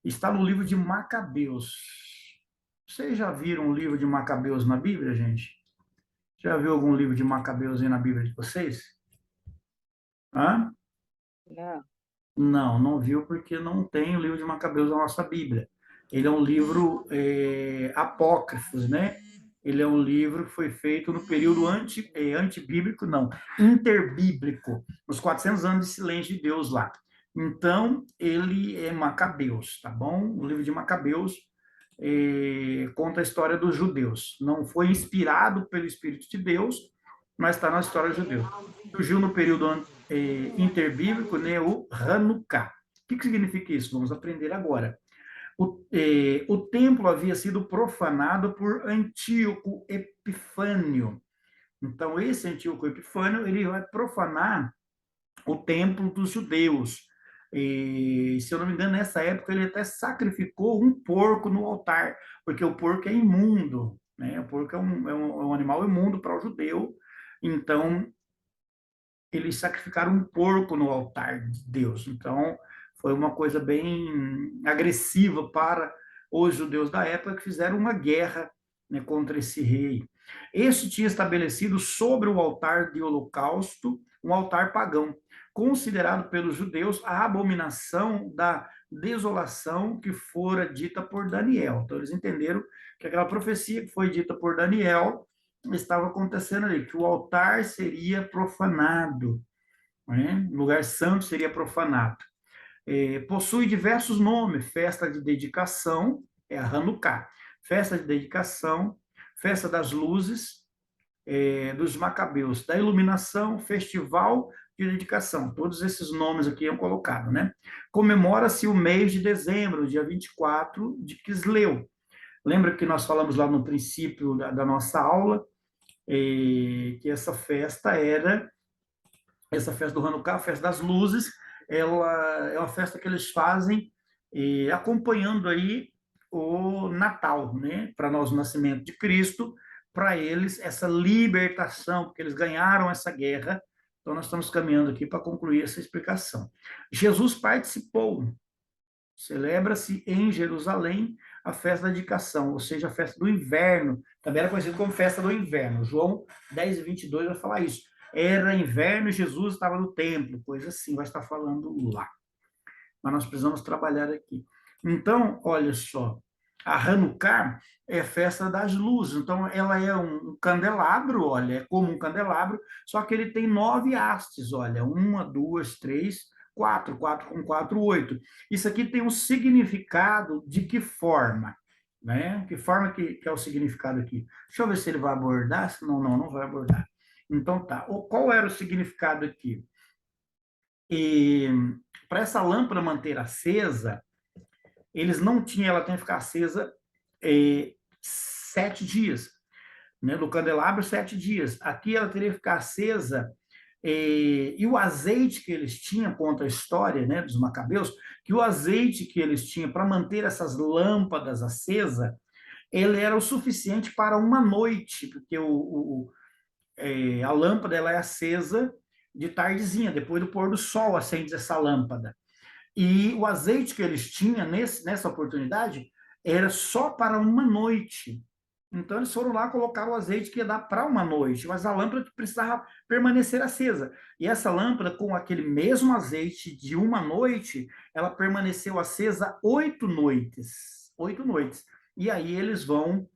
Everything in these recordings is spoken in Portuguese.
Está no livro de Macabeus. Vocês já viram o livro de Macabeus na Bíblia, gente? Já viu algum livro de Macabeus aí na Bíblia de vocês? Hã? Não. Não, não viu porque não tem o livro de Macabeus na nossa Bíblia. Ele é um livro apócrifos, né? Ele é um livro que foi feito no período antibíblico, não, interbíblico, nos 400 anos de silêncio de Deus lá. Então, ele é Macabeus, tá bom? O livro de Macabeus conta a história dos judeus. Não foi inspirado pelo Espírito de Deus, mas está na história dos judeus. Surgiu no período interbíblico, né, o Hanukkah. O que significa isso? Vamos aprender agora. O templo havia sido profanado por Antíoco Epifânio. Então, esse Antíoco Epifânio ele vai profanar o templo dos judeus. E, se eu não me engano, nessa época ele até sacrificou um porco no altar, porque o porco é imundo, né? O porco é um animal imundo para o judeu. Então, eles sacrificaram um porco no altar de Deus. Então, foi uma coisa bem agressiva para os judeus da época, que fizeram uma guerra, né, contra esse rei. Este tinha estabelecido sobre o altar de holocausto um altar pagão, considerado pelos judeus a abominação da desolação que fora dita por Daniel. Então, eles entenderam que aquela profecia que foi dita por Daniel estava acontecendo ali, que o altar seria profanado, né? O lugar santo seria profanado. Possui diversos nomes: festa de dedicação, é a Hanukkah, festa de dedicação, festa das luzes, dos macabeus, da iluminação, festival de dedicação. Todos esses nomes aqui eu colocado, né? Comemora-se o mês de dezembro, dia 24 de Quisleu. Lembra que nós falamos lá no princípio da nossa aula, que essa festa do Hanukkah, a festa das luzes, ela é uma festa que eles fazem acompanhando aí o Natal, né? Para nós o nascimento de Cristo, para eles essa libertação, porque eles ganharam essa guerra. Então nós estamos caminhando aqui para concluir essa explicação. Jesus participou. Celebra-se em Jerusalém a festa da dedicação, ou seja, a festa do inverno. Também era conhecido como festa do inverno. João 10:22 vai falar isso. Era inverno e Jesus estava no templo, coisa assim, vai estar falando lá. Mas nós precisamos trabalhar aqui. Então, olha só, a Hanukkah é festa das luzes. Então, ela é um candelabro, olha, é como um candelabro, só que ele tem 9 hastes, olha, uma, duas, três, quatro, quatro com quatro, oito. Isso aqui tem um significado de que forma? Né? Que forma que é o significado aqui? Deixa eu ver se ele vai abordar, senão não vai abordar. Então tá. Qual era o significado aqui? E para essa lâmpada manter acesa, eles não tinham, ela tem que ficar acesa 7 dias, né? No candelabro, 7 dias. Aqui ela teria que ficar acesa, e o azeite que eles tinham, conta a história, né, dos macabeus, que o azeite que eles tinham para manter essas lâmpadas acesas, ele era o suficiente para uma noite, porque a lâmpada ela é acesa de tardezinha, depois do pôr do sol acende essa lâmpada. E o azeite que eles tinham nessa oportunidade era só para uma noite. Então eles foram lá colocar o azeite que ia dar para uma noite, mas a lâmpada precisava permanecer acesa. E essa lâmpada, com aquele mesmo azeite de uma noite, ela permaneceu acesa 8 noites. 8 noites. E aí eles vão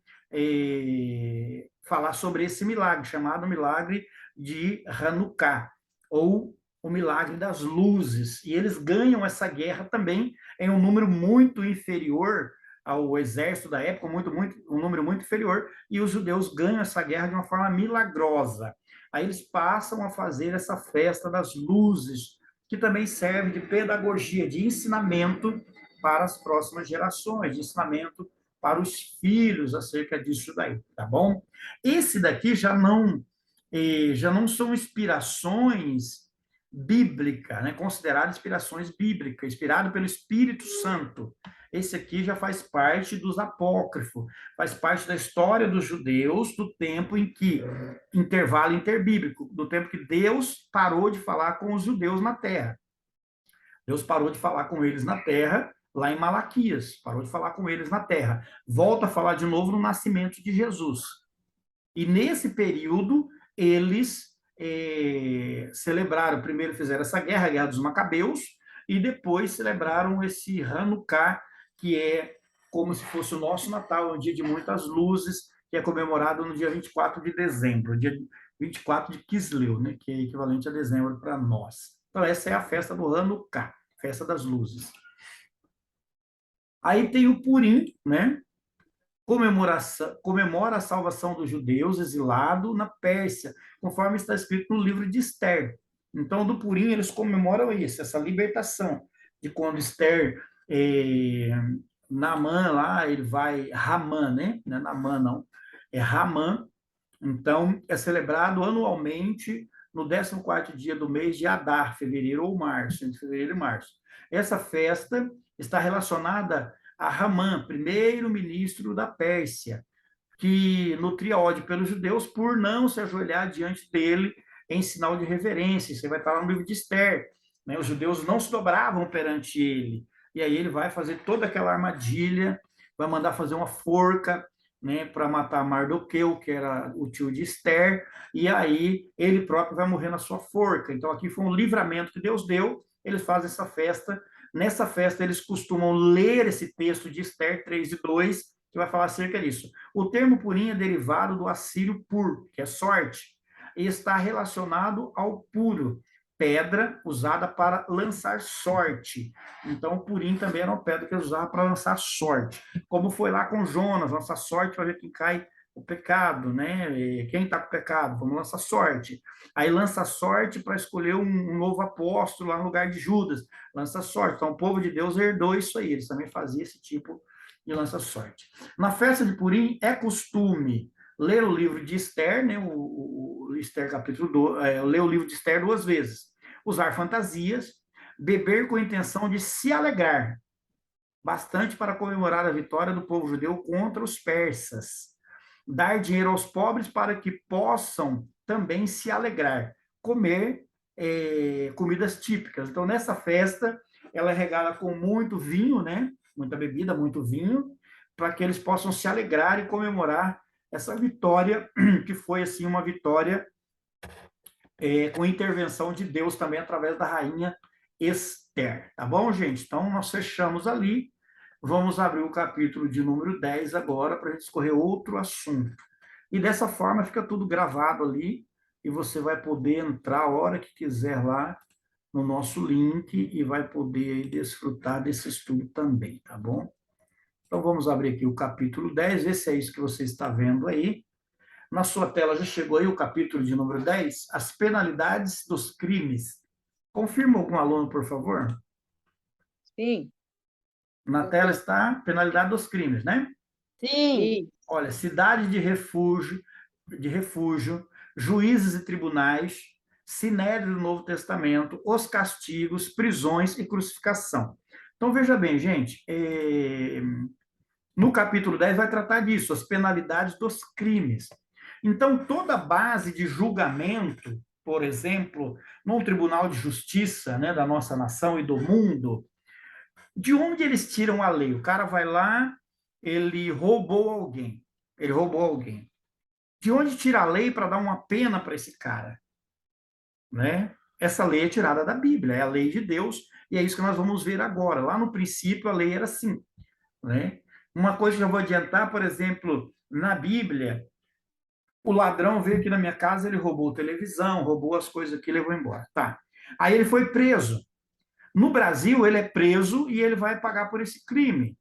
falar sobre esse milagre, chamado milagre de Hanukkah, ou o milagre das luzes. E eles ganham essa guerra também em um número muito inferior ao exército da época, um número muito inferior, e os judeus ganham essa guerra de uma forma milagrosa. Aí eles passam a fazer essa festa das luzes, que também serve de pedagogia, de ensinamento para as próximas gerações, de ensinamento para os filhos acerca disso daí, tá bom? Esse daqui já não são inspirações bíblicas, né, consideradas inspirações bíblicas, inspirado pelo Espírito Santo. Esse aqui já faz parte dos apócrifos, faz parte da história dos judeus, do tempo em que, intervalo interbíblico, do tempo que Deus parou de falar com os judeus na terra. Deus parou de falar com eles na terra, lá em Malaquias, parou de falar com eles na terra. Volta a falar de novo no nascimento de Jesus. E nesse período, eles celebraram, primeiro fizeram essa guerra, a Guerra dos Macabeus, e depois celebraram esse Hanukkah, que é como se fosse o nosso Natal, um dia de muitas luzes, que é comemorado no dia 24 de dezembro, dia 24 de Kisleu, né, que é equivalente a dezembro para nós. Então, essa é a festa do Hanukkah, festa das luzes. Aí tem o Purim, né? Comemora a salvação dos judeus exilados na Pérsia, conforme está escrito no livro de Esther. Então, do Purim, eles comemoram isso, essa libertação, de quando Esther, Naamã lá, ele vai, Ramã, né? Não é Naamã, não, é Ramã. Então, é celebrado anualmente no 14º dia do mês de Adar, fevereiro ou março, entre fevereiro e março. Essa festa está relacionada a Ramã, primeiro-ministro da Pérsia, que nutria ódio pelos judeus por não se ajoelhar diante dele em sinal de reverência. Você vai estar lá no livro de Esther. Né? Os judeus não se dobravam perante ele. E aí ele vai fazer toda aquela armadilha, vai mandar fazer uma forca, né, para matar Mardoqueu, que era o tio de Esther, e aí ele próprio vai morrer na sua forca. Então aqui foi um livramento que Deus deu, eles fazem essa festa. Nessa festa eles costumam ler esse texto de Esther 3:2, que vai falar acerca disso. O termo purim é derivado do assírio pur, que é sorte, e está relacionado ao puro, pedra usada para lançar sorte. Então, o purim também era uma pedra que eles usavam para lançar sorte. Como foi lá com Jonas, lançar sorte para ver quem cai o pecado, né? Quem está com pecado? Vamos lançar sorte. Aí lança sorte para escolher um novo apóstolo lá no lugar de Judas. Lança sorte. Então, o povo de Deus herdou isso aí. Eles também faziam esse tipo de lança sorte. Na festa de Purim é costume ler o livro de Esther, né, o Esther capítulo 2, ler o livro de Esther 2 vezes, usar fantasias, beber com a intenção de se alegrar, bastante para comemorar a vitória do povo judeu contra os persas, dar dinheiro aos pobres para que possam também se alegrar, comer comidas típicas. Então, nessa festa, ela é regada com muito vinho, né? Muita bebida, muito vinho, para que eles possam se alegrar e comemorar essa vitória, que foi, assim, uma vitória com intervenção de Deus também através da rainha Esther. Tá bom, gente? Então, nós fechamos ali. Vamos abrir o capítulo de número 10 agora, para a gente escorrer outro assunto. E dessa forma fica tudo gravado ali, e você vai poder entrar a hora que quiser lá no nosso link e vai poder desfrutar desse estudo também, tá bom? Então, vamos abrir aqui o capítulo 10, esse é isso que você está vendo aí. Na sua tela já chegou aí o capítulo de número 10, as penalidades dos crimes. Confirma algum aluno, por favor? Sim. Na tela está penalidade dos crimes, né? Sim. Olha, cidade de refúgio, juízes e tribunais, sinédrio do Novo Testamento, os castigos, prisões e crucificação. Então, veja bem, gente, no capítulo 10 vai tratar disso, as penalidades dos crimes. Então, toda base de julgamento, por exemplo, num tribunal de justiça, né, da nossa nação e do mundo, de onde eles tiram a lei? O cara vai lá, ele roubou alguém. Ele roubou alguém. De onde tira a lei para dar uma pena para esse cara? Né? Essa lei é tirada da Bíblia, é a lei de Deus, e é isso que nós vamos ver agora. Lá no princípio, a lei era assim. Né? Uma coisa que eu vou adiantar, por exemplo, na Bíblia, o ladrão veio aqui na minha casa, ele roubou televisão, roubou as coisas aqui e levou embora. Tá. Aí ele foi preso. No Brasil, ele é preso e ele vai pagar por esse crime.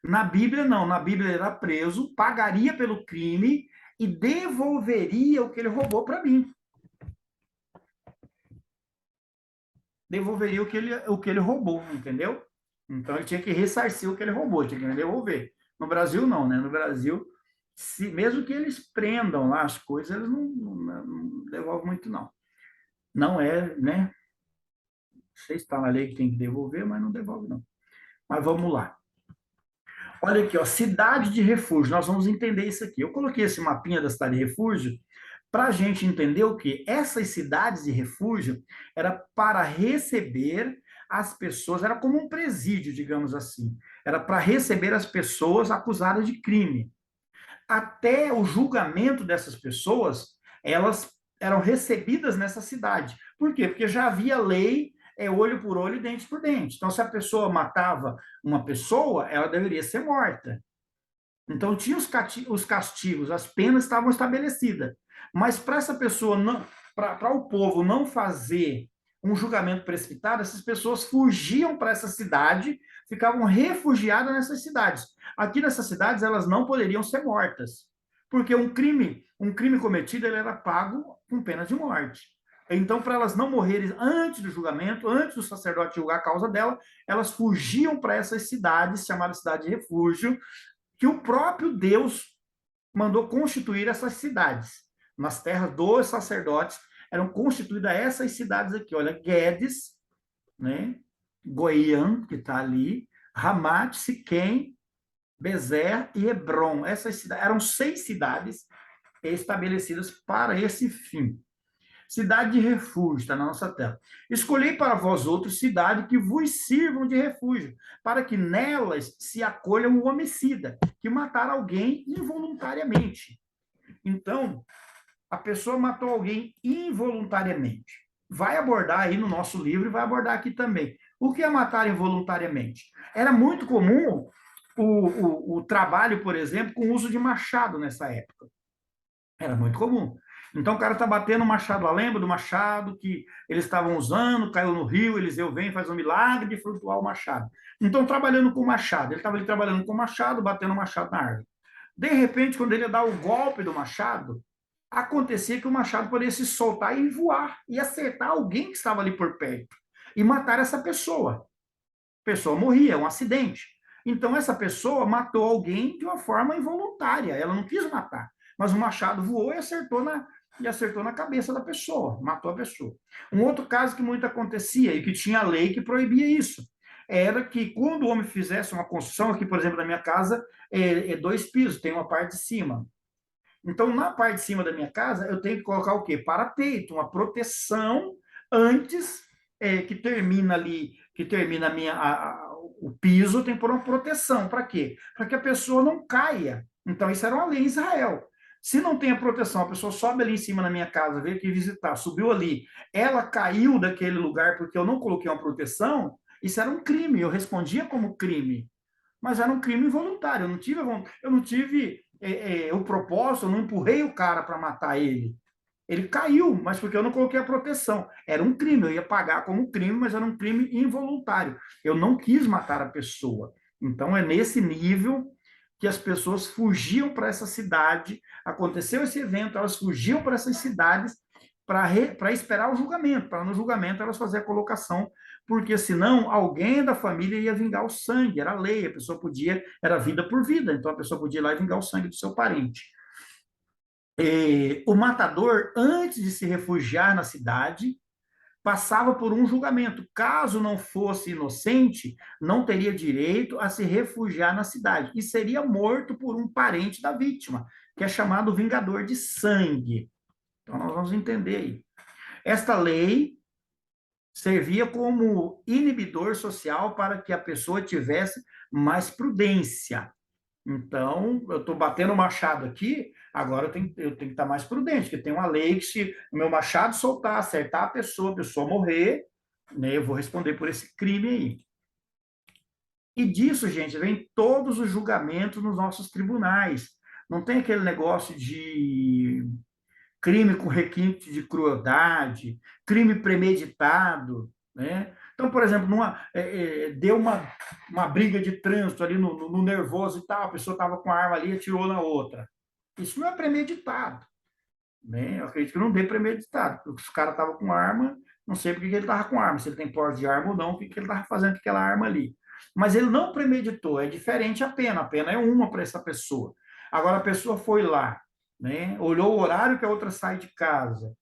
Na Bíblia, não. Na Bíblia, ele era preso, pagaria pelo crime e devolveria o que ele roubou para mim. Devolveria o que ele roubou, entendeu? Então, ele tinha que ressarcir o que ele roubou, tinha que devolver. No Brasil, não, né? No Brasil, mesmo que eles prendam lá as coisas, eles não devolvem muito, não. Não é, né? Não sei se está na lei que tem que devolver, mas não devolve, não. Mas vamos lá. Olha aqui, ó, cidade de refúgio. Nós vamos entender isso aqui. Eu coloquei esse mapinha da cidade de refúgio para a gente entender o que essas cidades de refúgio era para receber as pessoas, era como um presídio, digamos assim. Era para receber as pessoas acusadas de crime. Até o julgamento dessas pessoas, elas eram recebidas nessa cidade. Por quê? Porque já havia lei, olho por olho e dente por dente. Então, se a pessoa matava uma pessoa, ela deveria ser morta. Então, tinha os castigos, as penas estavam estabelecidas. Mas para essa pessoa, não, para o povo não fazer um julgamento precipitado, essas pessoas fugiam para essa cidade, ficavam refugiadas nessas cidades. Aqui nessas cidades, elas não poderiam ser mortas, porque um crime cometido, ele era pago com pena de morte. Então, para elas não morrerem antes do julgamento, antes do sacerdote julgar a causa dela, elas fugiam para essas cidades, chamadas cidade de refúgio, que o próprio Deus mandou constituir essas cidades. Nas terras dos sacerdotes eram constituídas essas cidades aqui. Olha, Guedes, né? Goiã, que está ali, Ramat, Siquém, Bezer e Hebron. Essas cidades, eram 6 cidades estabelecidas para esse fim. Cidade de refúgio, está na nossa tela. Escolhei para vós outros cidade que vos sirvam de refúgio, para que nelas se acolha o homicida, que matar alguém involuntariamente. Então, a pessoa matou alguém involuntariamente. Vai abordar aí no nosso livro e vai abordar aqui também. O que é matar involuntariamente? Era muito comum o trabalho, por exemplo, com uso de machado nessa época. Era muito comum. Então o cara está batendo o machado lá, lembra do machado que eles estavam usando, caiu no rio, Eliseu vem, faz um milagre de flutuar o machado. Então, trabalhando com o machado, ele estava ali trabalhando com o machado, batendo o machado na árvore. De repente, quando ele ia dar o golpe do machado, acontecia que o machado poderia se soltar e voar, e acertar alguém que estava ali por perto, e matar essa pessoa. A pessoa morria, é um acidente. Então, essa pessoa matou alguém de uma forma involuntária, ela não quis matar, mas o machado voou e acertou na cabeça da pessoa, matou a pessoa. Um outro caso que muito acontecia, e que tinha lei que proibia isso, era que quando o homem fizesse uma construção, aqui, por exemplo, na minha casa, 2 pisos, tem uma parte de cima. Então, na parte de cima da minha casa, eu tenho que colocar o quê? Parapeito, uma proteção antes que termina ali, que termina o piso, tem que pôr uma proteção. Para quê? Para que a pessoa não caia. Então, isso era uma lei em Israel. Se não tem a proteção, a pessoa sobe ali em cima na minha casa, veio aqui visitar, subiu ali, ela caiu daquele lugar porque eu não coloquei uma proteção, isso era um crime, eu respondia como crime. Mas era um crime involuntário, eu não tive o propósito, eu não empurrei o cara para matar ele. Ele caiu, mas porque eu não coloquei a proteção. Era um crime, eu ia pagar como crime, mas era um crime involuntário. Eu não quis matar a pessoa. Então é nesse nível que as pessoas fugiam para essa cidade, aconteceu esse evento, elas fugiam para essas cidades para esperar o julgamento, para no julgamento elas fazer a colocação, porque senão alguém da família ia vingar o sangue, era lei, a pessoa podia, era vida por vida, então a pessoa podia ir lá e vingar o sangue do seu parente. O matador, antes de se refugiar na cidade, passava por um julgamento. Caso não fosse inocente, não teria direito a se refugiar na cidade e seria morto por um parente da vítima, que é chamado vingador de sangue. Então, nós vamos entender aí. Esta lei servia como inibidor social para que a pessoa tivesse mais prudência. Então, eu estou batendo o machado aqui, agora eu tenho que estar mais prudente, porque tem uma lei que se o meu machado soltar, acertar a pessoa morrer, né, eu vou responder por esse crime aí. E disso, gente, vem todos os julgamentos nos nossos tribunais. Não tem aquele negócio de crime com requinte de crueldade, crime premeditado, né? Então, por exemplo, deu uma briga de trânsito ali no nervoso e tal, a pessoa estava com a arma ali e atirou na outra. Isso não é premeditado, né? Eu acredito que não dê premeditado, porque os caras estavam com arma, não sei porque ele estava com arma, se ele tem porte de arma ou não, o que ele estava fazendo com aquela arma ali. Mas ele não premeditou, é diferente a pena é uma para essa pessoa. Agora, a pessoa foi lá, né? Olhou o horário que a outra sai de casa,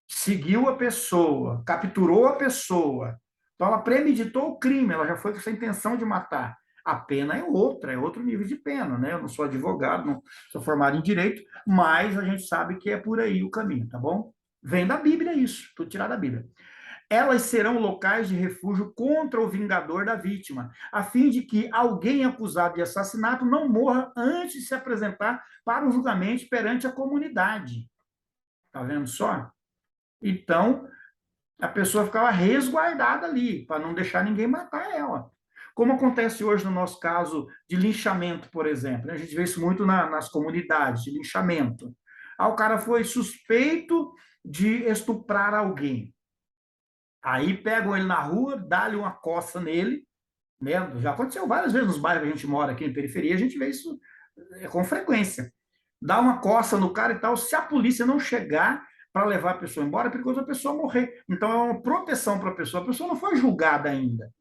seguiu a pessoa, capturou a pessoa. Então, ela premeditou o crime, ela já foi com essa intenção de matar. A pena é outra, é outro nível de pena, né? Eu não sou advogado, não sou formado em direito, mas a gente sabe que é por aí o caminho, tá bom? Vem da Bíblia isso, tudo tirado da Bíblia. Elas serão locais de refúgio contra o vingador da vítima, a fim de que alguém acusado de assassinato não morra antes de se apresentar para o julgamento perante a comunidade. Tá vendo só? Então, a pessoa ficava resguardada ali, para não deixar ninguém matar ela. Como acontece hoje no nosso caso de linchamento, por exemplo. Né? A gente vê isso muito nas comunidades, de linchamento. O cara foi suspeito de estuprar alguém. Aí pegam ele na rua, dá-lhe uma coça nele, né? Já aconteceu várias vezes nos bairros que a gente mora aqui na periferia, a gente vê isso com frequência. Dá uma coça no cara e tal, se a polícia não chegar para levar a pessoa embora, é perigoso a pessoa morrer. Então é uma proteção para a pessoa não foi julgada ainda.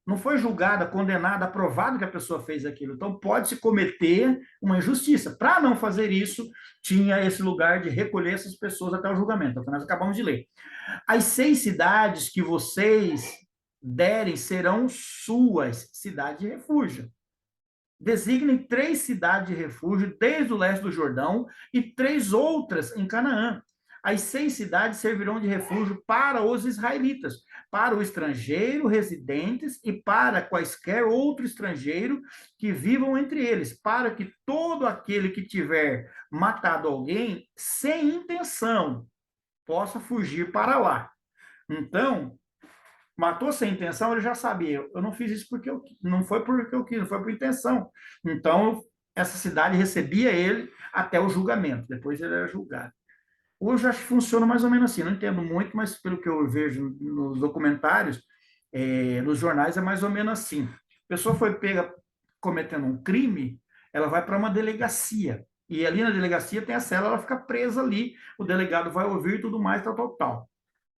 Não foi julgada, condenada, aprovado que a pessoa fez aquilo. Então pode-se cometer uma injustiça. Para não fazer isso, tinha esse lugar de recolher essas pessoas até o julgamento, é o que nós acabamos de ler. As 6 cidades que vocês derem serão suas cidades de refúgio. Designem 3 cidades de refúgio desde o leste do Jordão e 3 outras em Canaã. As 6 cidades servirão de refúgio para os israelitas, para o estrangeiro residentes e para quaisquer outro estrangeiro que vivam entre eles, para que todo aquele que tiver matado alguém sem intenção possa fugir para lá. Então, matou sem intenção, ele já sabia. Eu não fiz isso porque eu não foi porque eu quis, não foi por intenção. Então, essa cidade recebia ele até o julgamento. Depois ele era julgado. Hoje acho que funciona mais ou menos assim. Não entendo muito, mas pelo que eu vejo nos documentários, nos jornais, é mais ou menos assim. A pessoa foi pega cometendo um crime, ela vai para uma delegacia. E ali na delegacia tem a cela, ela fica presa ali. O delegado vai ouvir tudo mais, tal, tal, tal.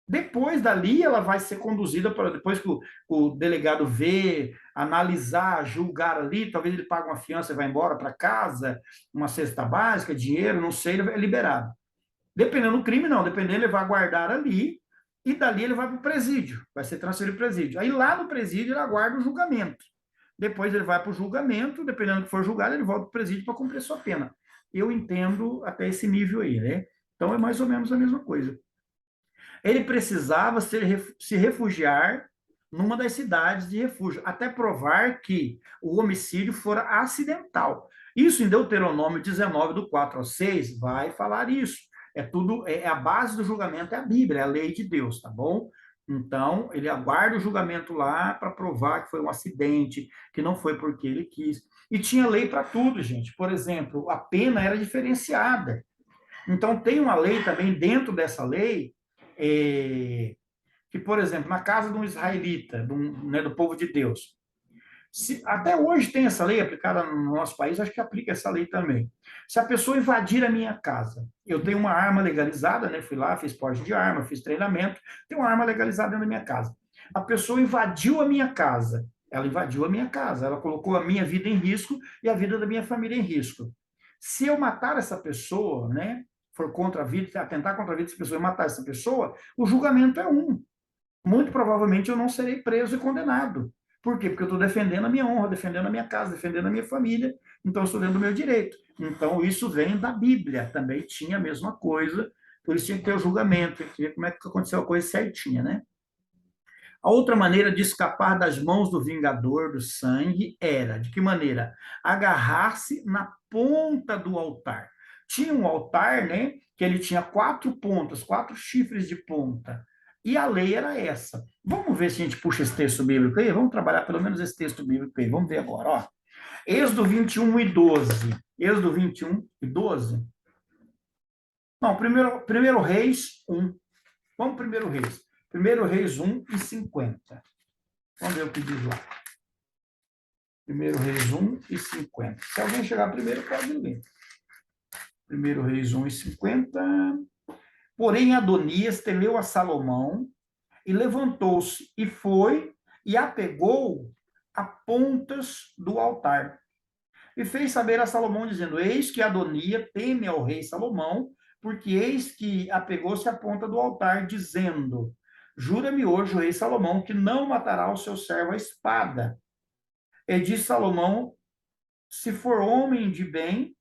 Depois dali, ela vai ser conduzida para. Depois que o delegado vê, analisar, julgar ali, talvez ele pague uma fiança e vai embora para casa, uma cesta básica, dinheiro, não sei, ele é liberado. Dependendo do crime, não. Dependendo, ele vai guardar ali e dali ele vai para o presídio, vai ser transferido para o presídio. Aí lá no presídio ele aguarda o julgamento. Depois ele vai para o julgamento, dependendo do que for julgado, ele volta para o presídio para cumprir a sua pena. Eu entendo até esse nível aí, né? Então é mais ou menos a mesma coisa. Ele precisava se refugiar numa das cidades de refúgio, até provar que o homicídio fora acidental. Isso em Deuteronômio 19, do 4 ao 6, vai falar isso. É tudo, a base do julgamento é a Bíblia, é a lei de Deus, tá bom? Então, ele aguarda o julgamento lá para provar que foi um acidente, que não foi porque ele quis. E tinha lei para tudo, gente. Por exemplo, a pena era diferenciada. Então, tem uma lei também dentro dessa lei que, por exemplo, na casa de um israelita, do povo de Deus, até hoje tem essa lei aplicada no nosso país, acho que aplica essa lei também. Se a pessoa invadir a minha casa, eu tenho uma arma legalizada, né? Fui lá, fiz porte de arma, fiz treinamento, tenho uma arma legalizada dentro da minha casa. A pessoa invadiu a minha casa, ela invadiu a minha casa, ela colocou a minha vida em risco e a vida da minha família em risco. Se eu matar essa pessoa, né? For contra a vida, atentar contra a vida dessa pessoa e matar essa pessoa, o julgamento é um. Muito provavelmente eu não serei preso e condenado. Por quê? Porque eu estou defendendo a minha honra, defendendo a minha casa, defendendo a minha família, então eu estou dentro do meu direito. Então isso vem da Bíblia, também tinha a mesma coisa, por isso tinha que ter o julgamento, tinha que ver como é que aconteceu a coisa certinha, né? A outra maneira de escapar das mãos do vingador do sangue era, de que maneira? Agarrar-se na ponta do altar. Tinha um altar, né, que ele tinha 4 pontas, 4 chifres de ponta. E a lei era essa. Vamos ver se a gente puxa esse texto bíblico aí? Vamos trabalhar pelo menos esse texto bíblico aí. Vamos ver agora, ó. Êxodo 21 e 12. Êxodo 21 e 12. Não, primeiro Reis 1. Vamos primeiro Reis. Primeiro Reis 1 e 50. Vamos ver o que diz lá. Primeiro Reis 1 e 50. Se alguém chegar primeiro, pode ler. Primeiro Reis 1 e 50. Porém, Adonias temeu a Salomão e levantou-se e foi e apegou a pontas do altar. E fez saber a Salomão, dizendo, eis que Adonias teme ao rei Salomão, porque eis que apegou-se à ponta do altar, dizendo, jura-me hoje o rei Salomão que não matará o seu servo à espada. E disse Salomão, se for homem de bem,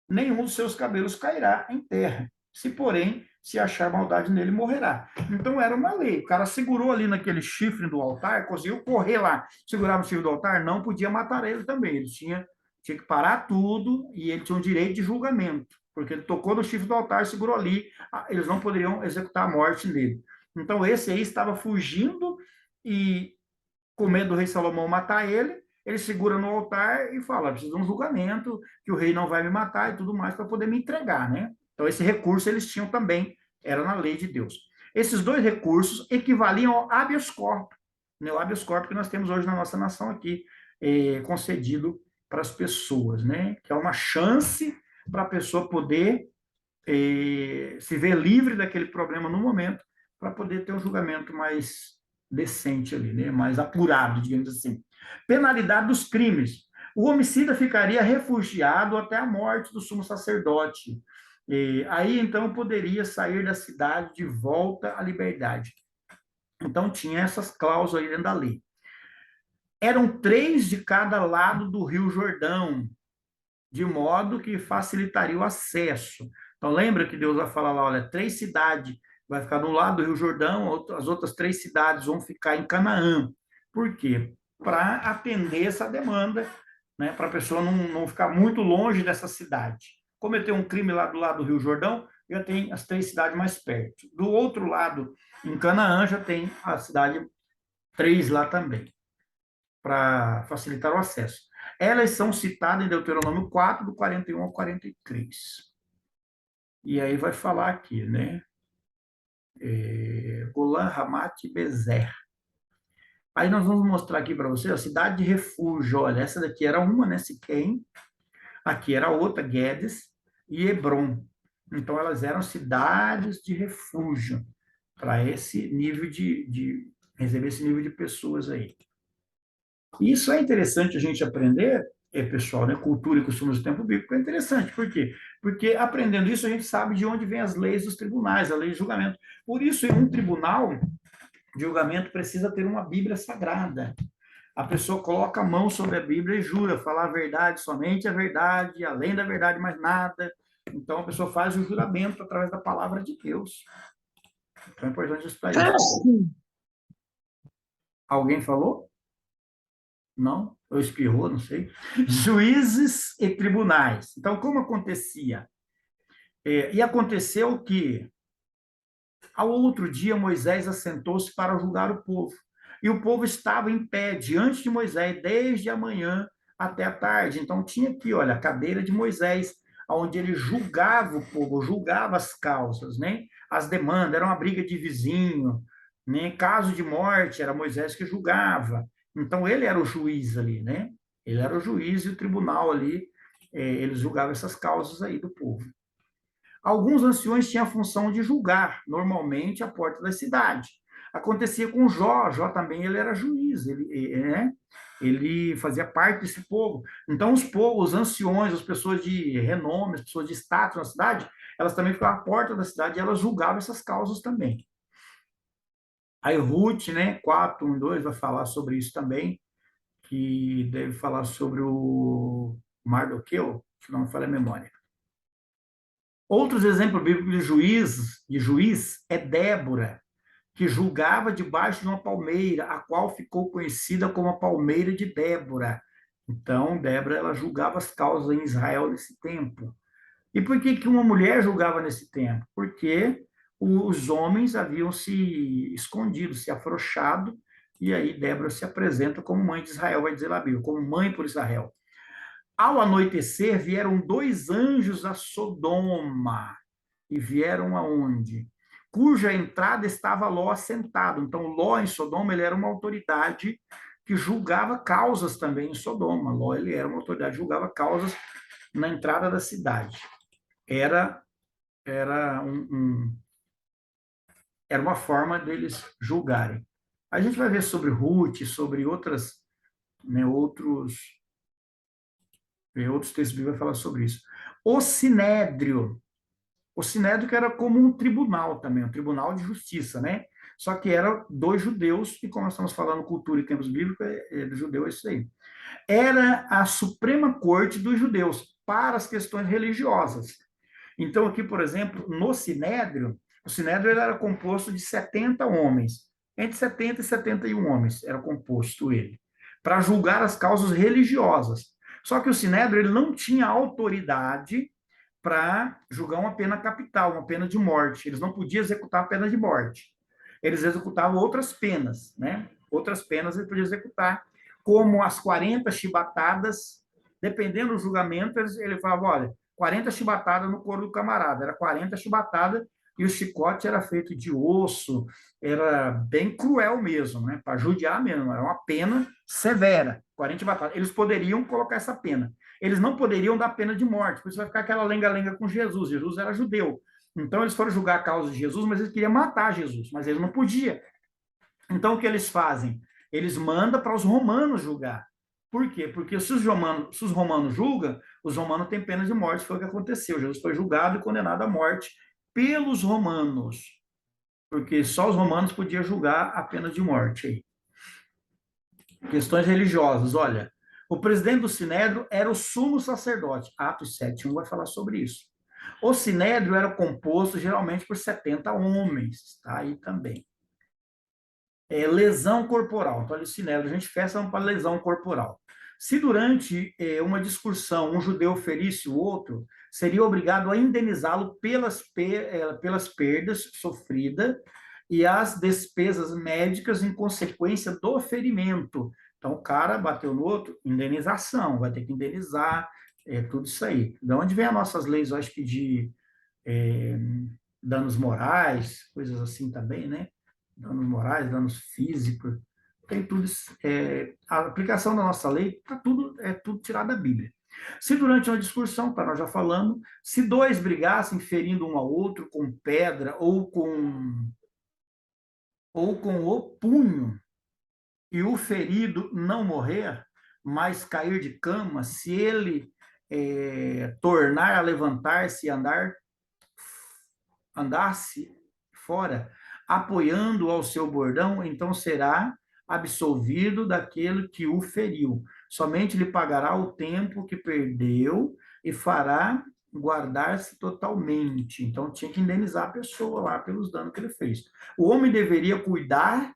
nenhum dos seus cabelos cairá em terra. Se, porém, se achar maldade nele, morrerá. Então era uma lei. O cara segurou ali naquele chifre do altar, conseguiu correr lá, segurava o chifre do altar, não podia matar ele também. Ele tinha que parar tudo e ele tinha um direito de julgamento, porque ele tocou no chifre do altar, segurou ali, eles não poderiam executar a morte nele. Então esse aí estava fugindo e com medo do rei Salomão matar ele segura no altar e fala: preciso de um julgamento, que o rei não vai me matar e tudo mais para poder me entregar, né? Então, esse recurso eles tinham também, era na lei de Deus. Esses dois recursos equivaliam ao habeas corpus, né? O habeas corpus que nós temos hoje na nossa nação aqui, concedido para as pessoas, né? Que é uma chance para a pessoa poder se ver livre daquele problema no momento, para poder ter um julgamento mais decente ali, né? Mais apurado, digamos assim. Penalidade dos crimes. O homicida ficaria refugiado até a morte do sumo sacerdote. Aí, então, poderia sair da cidade de volta à liberdade. Então, tinha essas cláusulas aí dentro da lei. Eram 3 de cada lado do Rio Jordão, de modo que facilitaria o acesso. Então, lembra que Deus vai falar lá, olha, 3 cidades vai ficar no lado do Rio Jordão, as outras 3 cidades vão ficar em Canaã. Por quê? Para atender essa demanda, né, para a pessoa não ficar muito longe dessa cidade. Cometeu um crime lá do lado do Rio Jordão, já tem as 3 cidades mais perto. Do outro lado, em Canaã, já tem a cidade 3 lá também, para facilitar o acesso. Elas são citadas em Deuteronômio 4, do 41 ao 43. E aí vai falar aqui, né? Golan, Ramat e Bezer. Aí nós vamos mostrar aqui para você a cidade de refúgio. Olha, essa daqui era uma, né? Siquém. Aqui era outra, Guedes e Hebron. Então, elas eram cidades de refúgio para esse nível de receber esse nível de pessoas aí. E isso é interessante a gente aprender, pessoal, né? Cultura e costumes do tempo bíblico é interessante. Por quê? Porque aprendendo isso, a gente sabe de onde vêm as leis dos tribunais, a lei de julgamento. Por isso, em um tribunal de julgamento precisa ter uma Bíblia sagrada. A pessoa coloca a mão sobre a Bíblia e jura falar a verdade, somente a verdade, além da verdade, mais nada. Então, a pessoa faz o juramento através da palavra de Deus. Então, é importante estudar isso. Alguém falou? Não? Ou espirrou, não sei. Juízes e tribunais. Então, como acontecia? E aconteceu que, ao outro dia, Moisés assentou-se para julgar o povo. E o povo estava em pé diante de Moisés desde a manhã até a tarde. Então, tinha aqui, olha, a cadeira de Moisés, onde ele julgava o povo, julgava as causas, né? As demandas, era uma briga de vizinho, né? Caso de morte, era Moisés que julgava. Então, ele era o juiz ali, né? Ele era o juiz e o tribunal ali, eles julgavam essas causas aí do povo. Alguns anciões tinham a função de julgar, normalmente, a porta da cidade. Acontecia com Jó. Jó também ele era juiz, ele fazia parte desse povo. Então, os anciões, as pessoas de renome, as pessoas de status na cidade, elas também ficavam à porta da cidade e elas julgavam essas causas também. Aí Ruth, né, 4, 1, 2, vai falar sobre isso também, que deve falar sobre o Mardoqueu, se não me falha a memória. Outros exemplos bíblicos de juiz é Débora, que julgava debaixo de uma palmeira, a qual ficou conhecida como a palmeira de Débora. Então, Débora, ela julgava as causas em Israel nesse tempo. E por que uma mulher julgava nesse tempo? Porque os homens haviam se escondido, se afrouxado, e aí Débora se apresenta como mãe de Israel, vai dizer lá a Bíblia, como mãe por Israel. Ao anoitecer, vieram 2 anjos a Sodoma. E vieram aonde? Cuja entrada estava Ló assentado. Então, Ló em Sodoma, ele era uma autoridade que julgava causas também em Sodoma. Ló, ele era uma autoridade que julgava causas na entrada da cidade. Era uma forma deles julgarem. A gente vai ver sobre Ruth, sobre outros textos bíblicos vai falar sobre isso. O Sinédrio que era como um tribunal também, um tribunal de justiça, né? Só que era dos judeus, e como nós estamos falando cultura e tempos bíblicos, do judeu é isso aí. Era a Suprema Corte dos judeus para as questões religiosas. Então, aqui, por exemplo, no Sinédrio, O Sinédrio ele era composto de 70 homens, entre 70 e 71 homens era composto ele, para julgar as causas religiosas. Só que o Sinédrio ele não tinha autoridade para julgar uma pena capital, uma pena de morte. Eles não podiam executar a pena de morte. Eles executavam outras penas, né? Outras penas eles podiam executar, como as 40 chibatadas, dependendo do julgamento, ele falava, olha, 40 chibatadas no couro do camarada, era 40 chibatadas e o chicote era feito de osso, era bem cruel mesmo, né? Para judiar mesmo, era uma pena severa, 40 chibatadas. Eles poderiam colocar essa pena. Eles não poderiam dar pena de morte, por isso vai ficar aquela lenga-lenga com Jesus. Jesus era judeu. Então eles foram julgar a causa de Jesus, mas eles queriam matar Jesus, mas eles não podiam. Então o que eles fazem? Eles mandam para os romanos julgar. Por quê? Porque se os romanos julgam, os romanos têm pena de morte, foi o que aconteceu. Jesus foi julgado e condenado à morte pelos romanos, porque só os romanos podiam julgar a pena de morte. Aí. Questões religiosas, olha, o presidente do Sinédrio era o sumo sacerdote, Atos 7:1 vai falar sobre isso. O Sinédrio era composto geralmente por 70 homens, tá aí também. Lesão corporal, então, o Sinédrio, a gente fecha para lesão corporal. Se durante uma discussão um judeu ferisse o outro, seria obrigado a indenizá-lo pelas perdas sofridas e as despesas médicas em consequência do ferimento. Então, o cara bateu no outro, indenização, vai ter que indenizar, tudo isso aí. De onde vem as nossas leis, eu acho que de danos morais, coisas assim também, né? Danos morais, danos físicos, tem tudo. A aplicação da nossa lei é tudo tirado da Bíblia. Se durante uma discussão, tá, nós já falamos, se dois brigassem ferindo um ao outro com pedra ou com o punho, e o ferido não morrer, mas cair de cama, se ele tornar a levantar-se e andasse fora, apoiando ao seu bordão, então será absolvido daquele que o feriu. Somente lhe pagará o tempo que perdeu e fará guardar-se totalmente. Então tinha que indenizar a pessoa lá pelos danos que ele fez. O homem deveria cuidar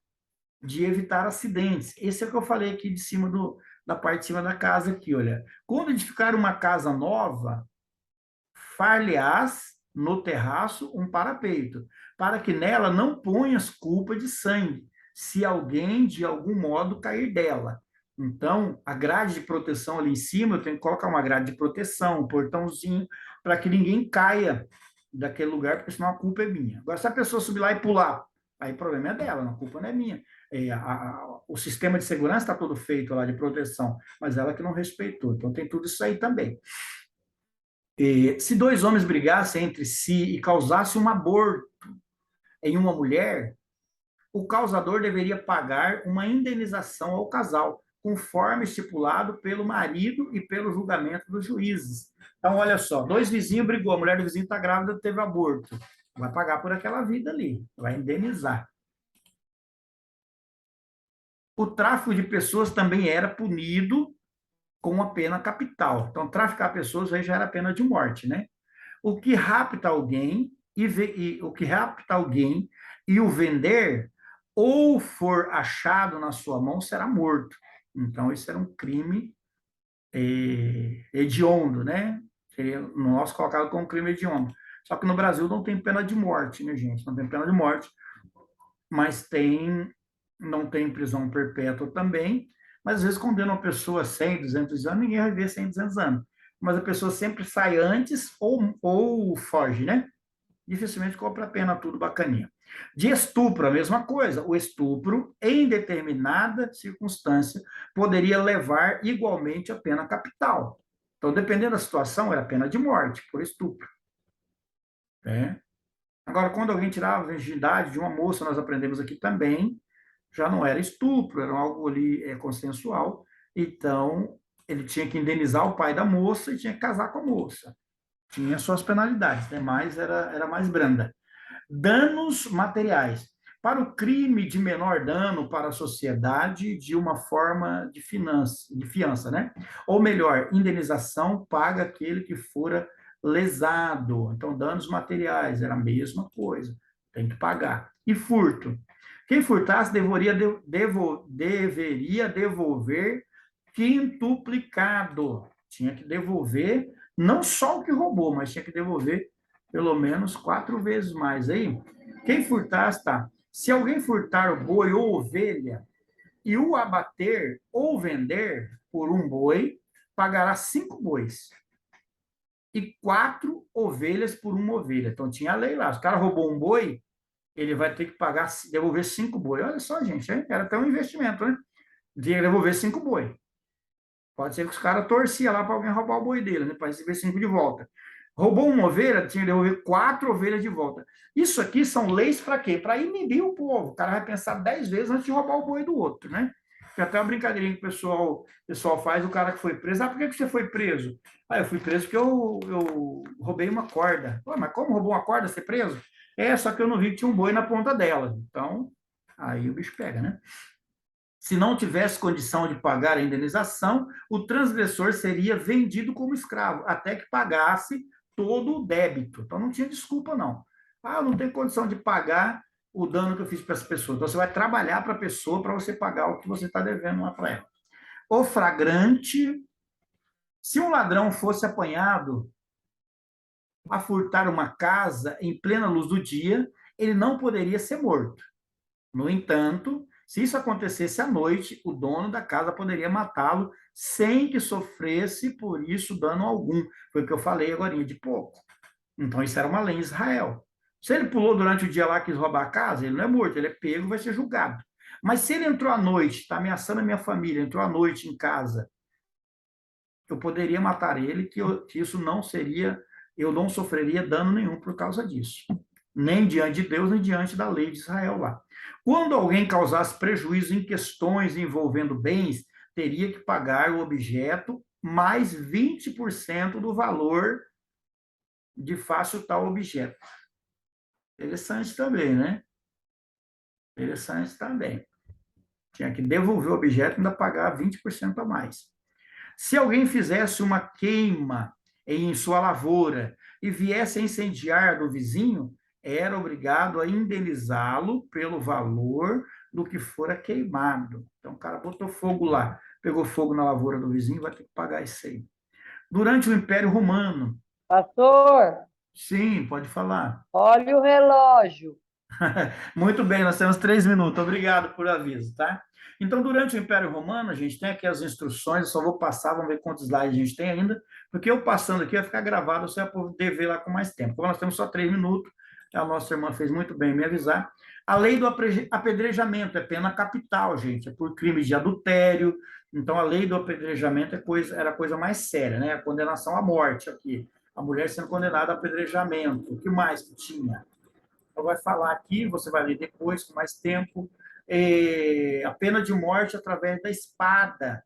de evitar acidentes. Esse é o que eu falei aqui de cima da parte de cima da casa aqui, olha. Quando edificar uma casa nova, far-lhe-ás no terraço um parapeito, para que nela não ponhas culpa de sangue, se alguém de algum modo cair dela. Então, a grade de proteção ali em cima, eu tenho que colocar uma grade de proteção, um portãozinho, para que ninguém caia daquele lugar, porque senão a culpa é minha. Agora, se a pessoa subir lá e pular, aí o problema é dela, a culpa não é minha. O sistema de segurança está todo feito lá de proteção, mas ela que não respeitou. Então, tem tudo isso aí também. Se dois homens brigassem entre si e causassem um aborto em uma mulher, o causador deveria pagar uma indenização ao casal, conforme estipulado pelo marido e pelo julgamento dos juízes. Então, olha só, dois vizinhos brigou, a mulher do vizinho está grávida, teve aborto. Vai pagar por aquela vida ali, vai indenizar. O tráfico de pessoas também era punido com a pena capital. Então, traficar pessoas aí já era pena de morte, né? O que rapta alguém o que rapta alguém e o vender ou for achado na sua mão será morto. Então, isso era um crime hediondo, né? Seria no nosso colocado como crime hediondo. Só que no Brasil não tem pena de morte, né, gente? Não tem pena de morte, mas não tem prisão perpétua também, mas às vezes condena uma pessoa a 100, 200 anos, ninguém vai viver 100, 200 anos. Mas a pessoa sempre sai antes ou foge, né? Dificilmente compra a pena tudo bacaninha. De estupro, a mesma coisa. O estupro, em determinada circunstância, poderia levar igualmente a pena capital. Então, dependendo da situação, era pena de morte por estupro. Né? Agora, quando alguém tirava a virgindade de uma moça, nós aprendemos aqui também, já não era estupro, era algo ali consensual. Então, ele tinha que indenizar o pai da moça e tinha que casar com a moça. Tinha suas penalidades, né? Mas era mais branda. Danos materiais. Para o crime de menor dano para a sociedade, de uma forma de fiança, né? Ou melhor, indenização paga aquele que fora lesado. Então, danos materiais, era a mesma coisa. Tem que pagar. E furto. Quem furtasse deveria devolver quintuplicado. Tinha que devolver não só o que roubou, mas tinha que devolver pelo menos 4 vezes mais. Aí, quem furtasse, tá? Se alguém furtar o boi ou ovelha e o abater ou vender por um boi, pagará 5 bois e 4 ovelhas por uma ovelha. Então tinha a lei lá. Se o cara roubou um boi, ele vai ter que pagar, devolver 5 boi. Olha só, gente, hein? Era até um investimento, né? Tinha que devolver 5 boi. Pode ser que os caras torciam lá para alguém roubar o boi dele, né? Para receber 5 de volta. Roubou uma ovelha, tinha que devolver 4 ovelhas de volta. Isso aqui são leis para quê? Para inibir o povo. O cara vai pensar 10 vezes antes de roubar o boi do outro, né? Tem até uma brincadeirinha que o pessoal faz, o cara que foi preso. Ah, por que você foi preso? Ah, eu fui preso porque eu roubei uma corda. Pô, mas como roubou uma corda, ser preso? É, só que eu não vi que tinha um boi na ponta dela. Então, aí o bicho pega, né? Se não tivesse condição de pagar a indenização, o transgressor seria vendido como escravo, até que pagasse todo o débito. Então não tinha desculpa, não. Ah, eu não tenho condição de pagar o dano que eu fiz para essa pessoa. Então você vai trabalhar para a pessoa para você pagar o que você está devendo lá para ela. O flagrante, se um ladrão fosse apanhado a furtar uma casa em plena luz do dia, ele não poderia ser morto. No entanto, se isso acontecesse à noite, o dono da casa poderia matá-lo sem que sofresse por isso dano algum. Foi o que eu falei agora de pouco. Então, isso era uma lei em Israel. Se ele pulou durante o dia lá e quis roubar a casa, ele não é morto, ele é pego e vai ser julgado. Mas se ele entrou à noite, está ameaçando a minha família, entrou à noite em casa, eu poderia matar ele, que isso não seria, eu não sofreria dano nenhum por causa disso. Nem diante de Deus, nem diante da lei de Israel lá. Quando alguém causasse prejuízo em questões envolvendo bens, teria que pagar o objeto mais 20% do valor de face tal objeto. Interessante também, né? Interessante também. Tinha que devolver o objeto e ainda pagar 20% a mais. Se alguém fizesse uma queima em sua lavoura e viesse a incendiar do vizinho, era obrigado a indenizá-lo pelo valor do que fora queimado. Então, o cara botou fogo lá, pegou fogo na lavoura do vizinho, vai ter que pagar isso aí. Durante o Império Romano, Pastor, sim, pode falar. olha o relógio. Muito bem, nós temos 3 minutos. Obrigado por aviso, tá? Então, durante o Império Romano, a gente tem aqui as instruções, eu só vou passar, vamos ver quantos slides a gente tem ainda, porque eu passando aqui vai ficar gravado, você vai poder ver lá com mais tempo. Como nós temos só 3 minutos, a nossa irmã fez muito bem em me avisar. A lei do apedrejamento é pena capital, gente, é por crime de adultério. Então, a lei do apedrejamento era a coisa mais séria, né? A condenação à morte aqui. A mulher sendo condenada a apedrejamento. O que mais que tinha? Então, vai falar aqui, você vai ler depois, com mais tempo, a pena de morte através da espada,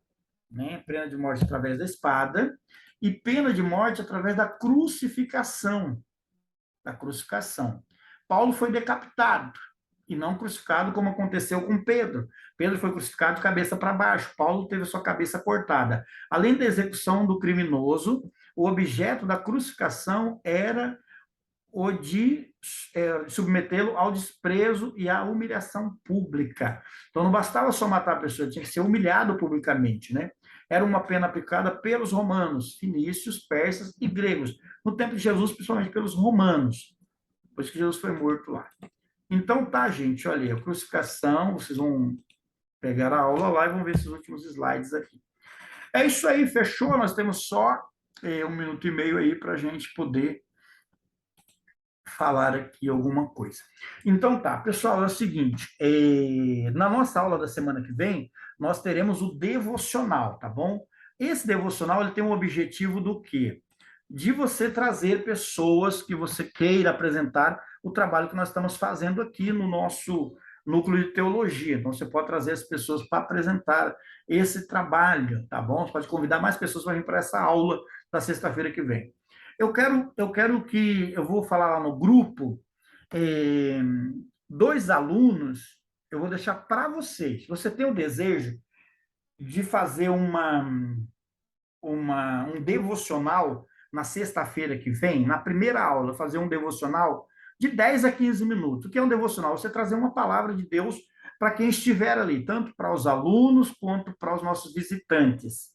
né? Pena de morte através da espada e pena de morte através da crucificação. Da crucificação. Paulo foi decapitado e não crucificado como aconteceu com Pedro. Pedro foi crucificado de cabeça para baixo. Paulo teve sua cabeça cortada. Além da execução do criminoso, o objeto da crucificação era o de submetê-lo ao desprezo e à humilhação pública. Então, não bastava só matar a pessoa, tinha que ser humilhado publicamente, né? Era uma pena aplicada pelos romanos, fenícios, persas e gregos. No tempo de Jesus, principalmente pelos romanos, depois que Jesus foi morto lá. Então, tá, gente, olha, a crucificação, vocês vão pegar a aula lá e vão ver esses últimos slides aqui. É isso aí, fechou? Nós temos só 1 minuto e meio aí para a gente poder falar aqui alguma coisa. Então tá, pessoal, é o seguinte, na nossa aula da semana que vem, nós teremos o devocional, tá bom? Esse devocional, ele tem um objetivo do quê? De você trazer pessoas que você queira apresentar o trabalho que nós estamos fazendo aqui no nosso núcleo de teologia. Então, você pode trazer as pessoas para apresentar esse trabalho, tá bom? Você pode convidar mais pessoas para vir para essa aula da sexta-feira que vem. Eu quero que eu vou falar lá no grupo, 2 alunos, eu vou deixar para vocês. Você tem o desejo de fazer um devocional na sexta-feira que vem, na primeira aula, fazer um devocional de 10 a 15 minutos. O que é um devocional? Você trazer uma palavra de Deus para quem estiver ali, tanto para os alunos quanto para os nossos visitantes.